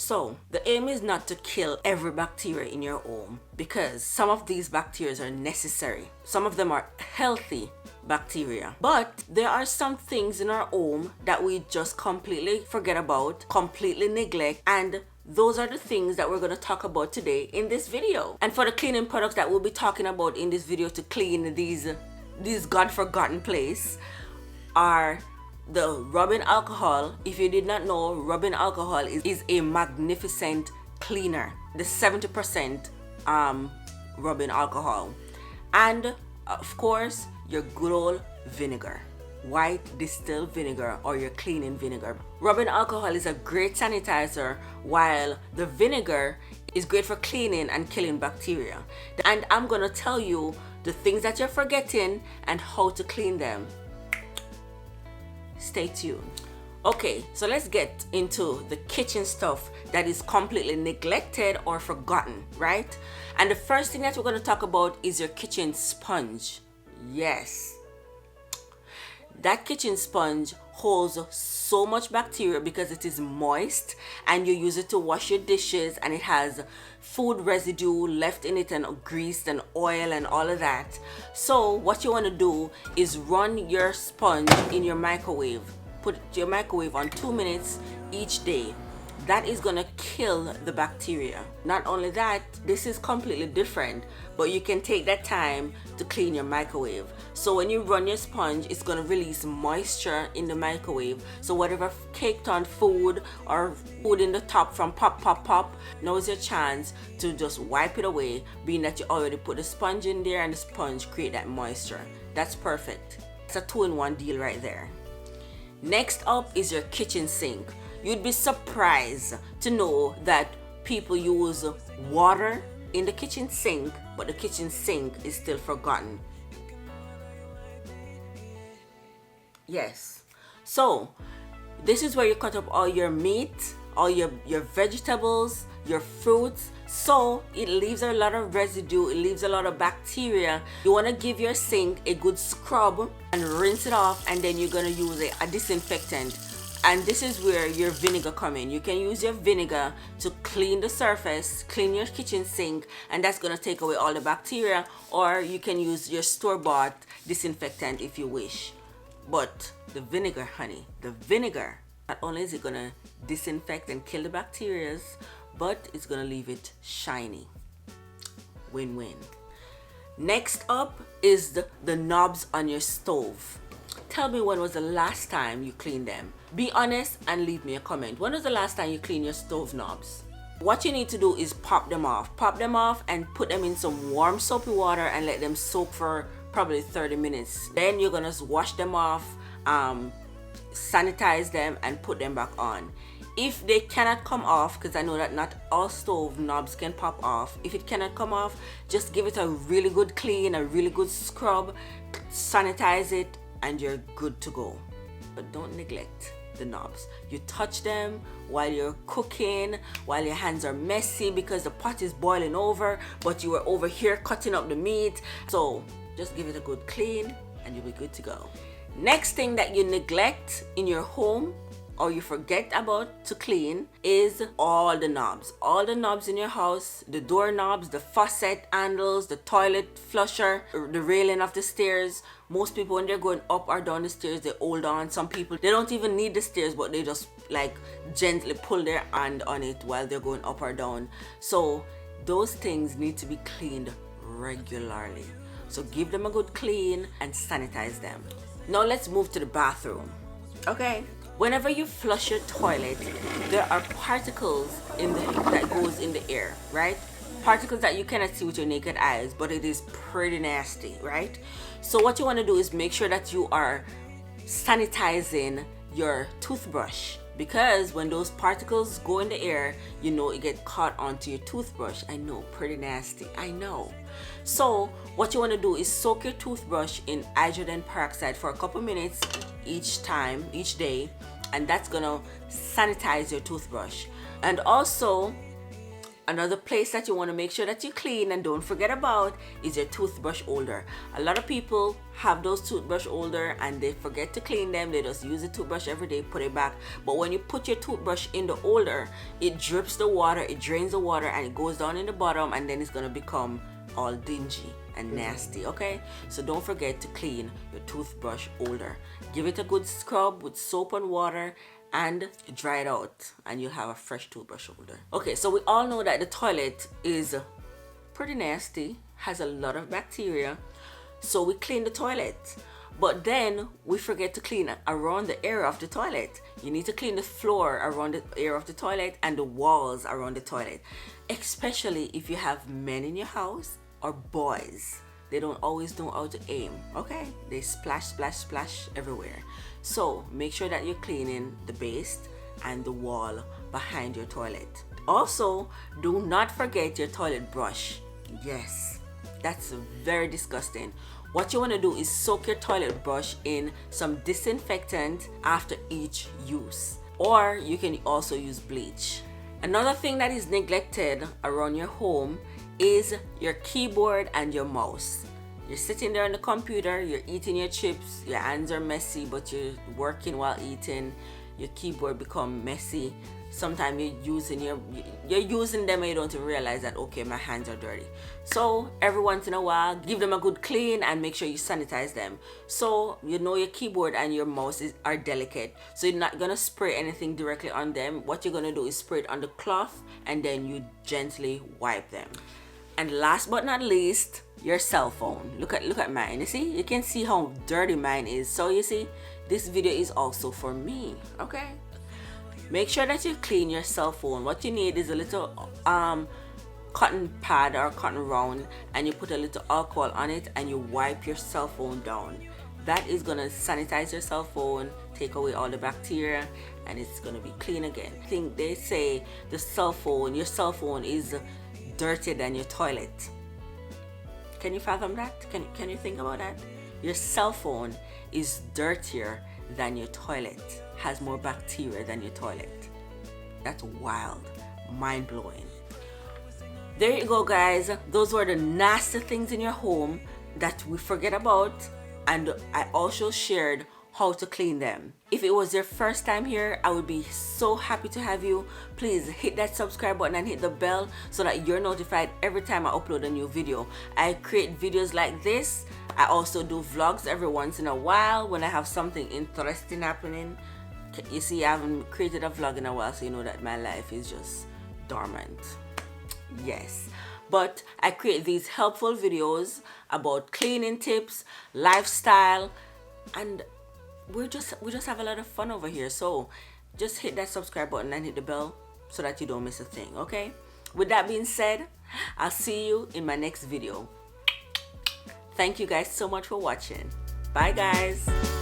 So the aim is not to kill every bacteria in your home, because some of these bacteria are necessary. Some of them are healthy bacteria, but there are some things in our home that we just completely forget about, completely neglect, and those are the things that we're going to talk about today in this video. And for the cleaning products that we'll be talking about in this video to clean these god-forgotten place are the rubbing alcohol. If you did not know, rubbing alcohol is a magnificent cleaner. The 70% rubbing alcohol. And of course, your good old vinegar. White distilled vinegar or your cleaning vinegar. Rubbing alcohol is a great sanitizer, while the vinegar is great for cleaning and killing bacteria. And I'm gonna tell you the things that you're forgetting and how to clean them. Stay tuned. Okay, so let's get into the kitchen stuff that is completely neglected or forgotten, right? And the first thing that we're going to talk about is your kitchen sponge. Yes. That kitchen sponge holds so much bacteria because it is moist, and you use it to wash your dishes, and it has food residue left in it and grease and oil and all of that. So what you want to do is run your sponge in your microwave. Put your microwave on 2 minutes each day. That is gonna kill the bacteria. Not only that, this is completely different, but you can take that time to clean your microwave. So when you run your sponge, it's gonna release moisture in the microwave. So whatever caked on food or food in the top from pop, now is your chance to just wipe it away, being that you already put the sponge in there and the sponge create that moisture. That's perfect. It's a 2-in-1 deal right there. Next up is your kitchen sink. You'd be surprised to know that people use water in the kitchen sink, but the kitchen sink is still forgotten. Yes. So this is where you cut up all your meat, all your vegetables, your fruits. So it leaves a lot of residue, it leaves a lot of bacteria. You want to give your sink a good scrub and rinse it off, and then you're going to use a disinfectant. And this is where your vinegar come in. You can use your vinegar to clean the surface, clean your kitchen sink, and that's gonna take away all the bacteria. Or you can use your store-bought disinfectant if you wish. But the vinegar, honey, the vinegar, not only is it gonna disinfect and kill the bacteria, but it's gonna leave it shiny. Win-win. Next up is the knobs on your stove. Tell me, when was the last time you cleaned them? Be honest and leave me a comment. When was the last time you cleaned your stove knobs? What you need to do is pop them off. Pop them off and put them in some warm soapy water and let them soak for probably 30 minutes. Then you're gonna wash them off, sanitize them, and put them back on. If they cannot come off, because I know that not all stove knobs can pop off, if it cannot come off, just give it a really good clean, a really good scrub, sanitize it, and you're good to go. But don't neglect the knobs. You touch them while you're cooking, while your hands are messy because the pot is boiling over, but you were over here cutting up the meat. So just give it a good clean and you'll be good to go. Next thing that you neglect in your home or you forget about to clean is all the knobs. All the knobs in your house, the door knobs, the faucet handles, the toilet flusher, the railing of the stairs. Most people, when they're going up or down the stairs, they hold on. Some people, they don't even need the stairs, but they just like gently pull their hand on it while they're going up or down. So those things need to be cleaned regularly. So give them a good clean and sanitize them. Now let's move to the bathroom. Okay. Whenever you flush your toilet, there are particles that goes in the air, right? Particles that you cannot see with your naked eyes, but it is pretty nasty, right? So what you want to do is make sure that you are sanitizing your toothbrush, because when those particles go in the air, you know it get caught onto your toothbrush. I know, pretty nasty, I know. So what you want to do is soak your toothbrush in hydrogen peroxide for a couple minutes each day, and that's gonna sanitize your toothbrush. And also Another place that you want to make sure that you clean and don't forget about is your toothbrush holder. A lot of people have those toothbrush holder and they forget to clean them. They just use the toothbrush every day, put it back. But when you put your toothbrush in the holder, it drips the water, it drains the water, and it goes down in the bottom, and then it's going to become all dingy and nasty. Okay, so don't forget to clean your toothbrush holder. Give it a good scrub with soap and water and dry it out, and you'll have a fresh toothbrush holder. Okay, so we all know that the toilet is pretty nasty, has a lot of bacteria, so we clean the toilet, but then we forget to clean around the area of the toilet. You need to clean the floor around the area of the toilet and the walls around the toilet, especially if you have men in your house or boys. They don't always know how to aim, okay? They splash, splash, splash everywhere. So make sure that you're cleaning the base and the wall behind your toilet. Also, do not forget your toilet brush. Yes, that's very disgusting. What you want to do is soak your toilet brush in some disinfectant after each use. Or you can also use bleach. Another thing that is neglected around your home is your keyboard and your mouse. You're sitting there on the computer, you're eating your chips, your hands are messy, but you're working while eating. Your keyboard become messy. Sometimes you're using them and you don't even realize that, okay, my hands are dirty. So every once in a while, give them a good clean and make sure you sanitize them. So you know your keyboard and your mouse are delicate, so you're not gonna spray anything directly on them. What you're gonna do is spray it on the cloth and then you gently wipe them. And last but not least, your cell phone. Look at mine. You see, you can see how dirty mine is. So you see, this video is also for me. Okay, make sure that you clean your cell phone. What you need is a little cotton pad or cotton round, and you put a little alcohol on it and you wipe your cell phone down. That is gonna sanitize your cell phone, take away all the bacteria, and it's gonna be clean again. I think they say your cell phone is dirtier than your toilet. Can you fathom that? Can you think about that? Your cell phone is dirtier than your toilet, has more bacteria than your toilet. That's wild, mind-blowing. There you go, guys. Those were the nasty things in your home that we forget about, and I also shared how to clean them. If it was your first time here, I would be so happy to have you. Please hit that subscribe button and hit the bell so that you're notified every time I upload a new video. I create videos like this. I also do vlogs every once in a while when I have something interesting happening. You see, I haven't created a vlog in a while, so you know that my life is just dormant. Yes, but I create these helpful videos about cleaning tips, lifestyle, and we just have a lot of fun over here. So just hit that subscribe button and hit the bell so that you don't miss a thing. Okay, with that being said, I'll see you in my next video. Thank you guys so much for watching. Bye, guys.